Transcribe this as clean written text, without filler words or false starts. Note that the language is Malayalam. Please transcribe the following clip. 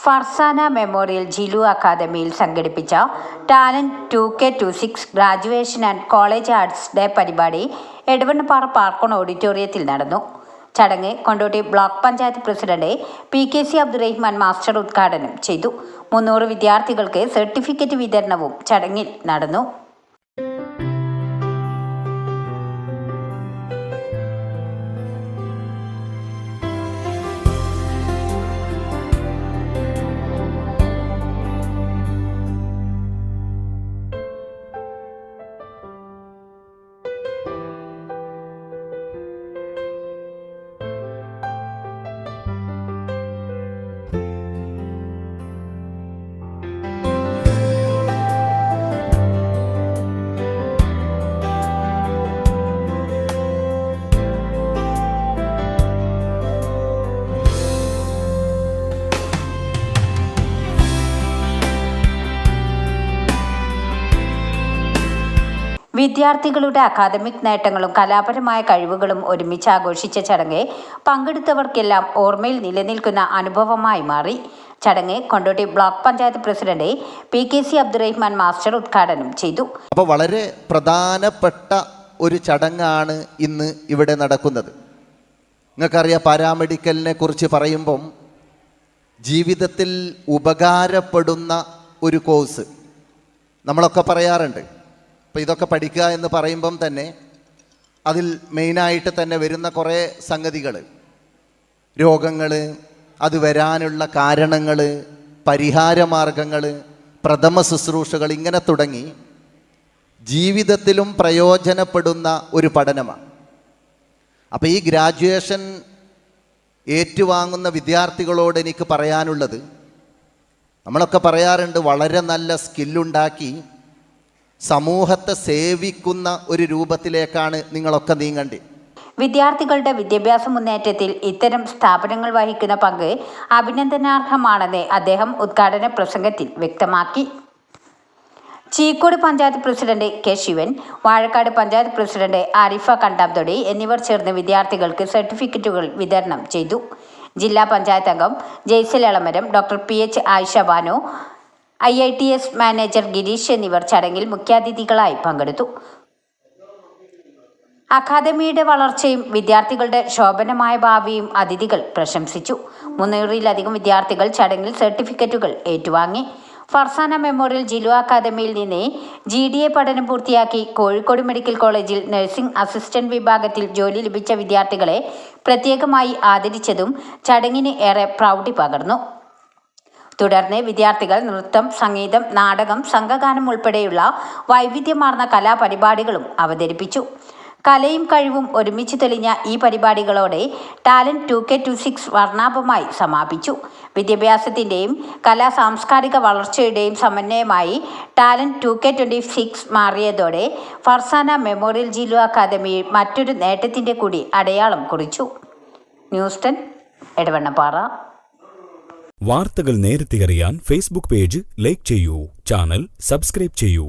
ഫർസാന മെമ്മോറിയൽ ജിലു അക്കാദമിയിൽ സംഘടിപ്പിച്ച talent 2K26 graduation and college arts day പരിപാടി എടവണ്ണപ്പാറ പാർക്കോൺ ഓഡിറ്റോറിയത്തിൽ നടന്നു. ചടങ്ങ് Kondotty block panchayat president PKC Abdurahiman master ഉദ്ഘാടനം ചെയ്തു. 300 വിദ്യാർത്ഥികൾക്ക് സർട്ടിഫിക്കറ്റ് വിതരണവും ചടങ്ങിൽ നടന്നു. വിദ്യാർത്ഥികളുടെ അക്കാദമിക് നേട്ടങ്ങളും കലാപരമായ കഴിവുകളും ഒരുമിച്ച് ആഘോഷിച്ച ചടങ്ങ് പങ്കെടുത്തവർക്കെല്ലാം ഓർമ്മയിൽ നിലനിൽക്കുന്ന അനുഭവമായി മാറി. ചടങ്ങ് Kondotty block panchayat president PKC Abdurahiman master ഉദ്ഘാടനം ചെയ്തു. അപ്പോൾ വളരെ പ്രധാനപ്പെട്ട ഒരു ചടങ്ങാണ് ഇന്ന് ഇവിടെ നടക്കുന്നത്. നിങ്ങൾക്കറിയാം, പാരാമെഡിക്കലിനെ കുറിച്ച് പറയുമ്പം ജീവിതത്തിൽ ഉപകാരപ്പെടുന്ന ഒരു കോഴ്സ് നമ്മളൊക്കെ പറയാറുണ്ട്. അപ്പോൾ ഇതൊക്കെ പഠിക്കുക എന്ന് പറയുമ്പം തന്നെ അതിൽ മെയിനായിട്ട് തന്നെ വരുന്ന കുറേ സംഗതികൾ, രോഗങ്ങൾ, അത് വരാനുള്ള കാരണങ്ങൾ, പരിഹാരമാർഗങ്ങൾ, പ്രഥമ ശുശ്രൂഷകൾ, ഇങ്ങനെ തുടങ്ങി ജീവിതത്തിലും പ്രയോജനപ്പെടുന്ന ഒരു പഠനമാണ്. അപ്പോൾ ഈ ഗ്രാജുവേഷൻ ഏറ്റുവാങ്ങുന്ന വിദ്യാർത്ഥികളോട് എനിക്ക് പറയാനുള്ളത്, നമ്മളൊക്കെ പറയാറുണ്ട് വളരെ നല്ല സ്കില്ലുണ്ടാക്കി സമൂഹത്തെ സേവിക്കുന്ന ഒരു രൂപത്തിലേക്കാണ് നിങ്ങളൊക്കെ നീങ്ങേണ്ടത്. വിദ്യാർത്ഥികളുടെ വിദ്യാഭ്യാസ മുന്നേറ്റത്തിൽ ഇത്തരം സ്ഥാപനങ്ങൾ വഹിക്കുന്ന പങ്ക് അഭിനന്ദനാർഹമാണെന്ന് അദ്ദേഹം ഉദ്ഘാടന പ്രസംഗത്തിൽ വ്യക്തമാക്കി. Cheekode panchayat president K. Sivan, Vazhakkad panchayat president Arifa Kandamthodi എന്നിവർ ചേർന്ന് വിദ്യാർത്ഥികൾക്ക് സർട്ടിഫിക്കറ്റുകൾ വിതരണം ചെയ്തു. ജില്ലാ പഞ്ചായത്ത് അംഗം Jaisal Elamaram, doctor PH Ayisha Banu, IITS manager Gireesh എന്നിവർ ചടങ്ങിൽ മുഖ്യാതിഥികളായി പങ്കെടുത്തു. അക്കാദമിയുടെ വളർച്ചയും വിദ്യാർത്ഥികളുടെ ശോഭനമായ ഭാവിയും അതിഥികൾ പ്രശംസിച്ചു. 300-ലധികം വിദ്യാർത്ഥികൾ ചടങ്ങിൽ സർട്ടിഫിക്കറ്റുകൾ ഏറ്റുവാങ്ങി. ഫർസാന മെമ്മോറിയൽ ജിലു അക്കാദമിയിൽ നിന്ന് GDA പഠനം പൂർത്തിയാക്കി കോഴിക്കോട് മെഡിക്കൽ കോളേജിൽ നഴ്സിംഗ് അസിസ്റ്റന്റ് വിഭാഗത്തിൽ ജോലി ലഭിച്ച വിദ്യാർത്ഥികളെ പ്രത്യേകമായി ആദരിച്ചതും ചടങ്ങിന് ഏറെ പ്രൗഢി പകർന്നു. തുടർന്ന് വിദ്യാർത്ഥികൾ നൃത്തം, സംഗീതം, നാടകം, സംഘഗാനം ഉൾപ്പെടെയുള്ള വൈവിധ്യമാർന്ന കലാപരിപാടികളും അവതരിപ്പിച്ചു. കലയും കഴിവും ഒരുമിച്ച് തെളിഞ്ഞ ഈ പരിപാടികളോടെ ടാലന്റ് 2K26 വർണ്ണാഭമായി സമാപിച്ചു. വിദ്യാഭ്യാസത്തിൻ്റെയും സാംസ്കാരിക വളർച്ചയുടെയും സമന്വയമായി ടാലന്റ് 2K26 മാറിയതോടെ ഫർസാന മെമ്മോറിയൽ ജിലു അക്കാദമി മറ്റൊരു നേട്ടത്തിൻ്റെ കൂടി അടയാളം കുറിച്ചു. ന്യൂസ് 10 എടവണ്ണപ്പാറ. വാർത്തകൾ നേരത്തെ അറിയാൻ ഫേസ്ബുക്ക് പേജ് ലൈക്ക് ചെയ്യൂ, ചാനൽ സബ്സ്ക്രൈബ് ചെയ്യൂ.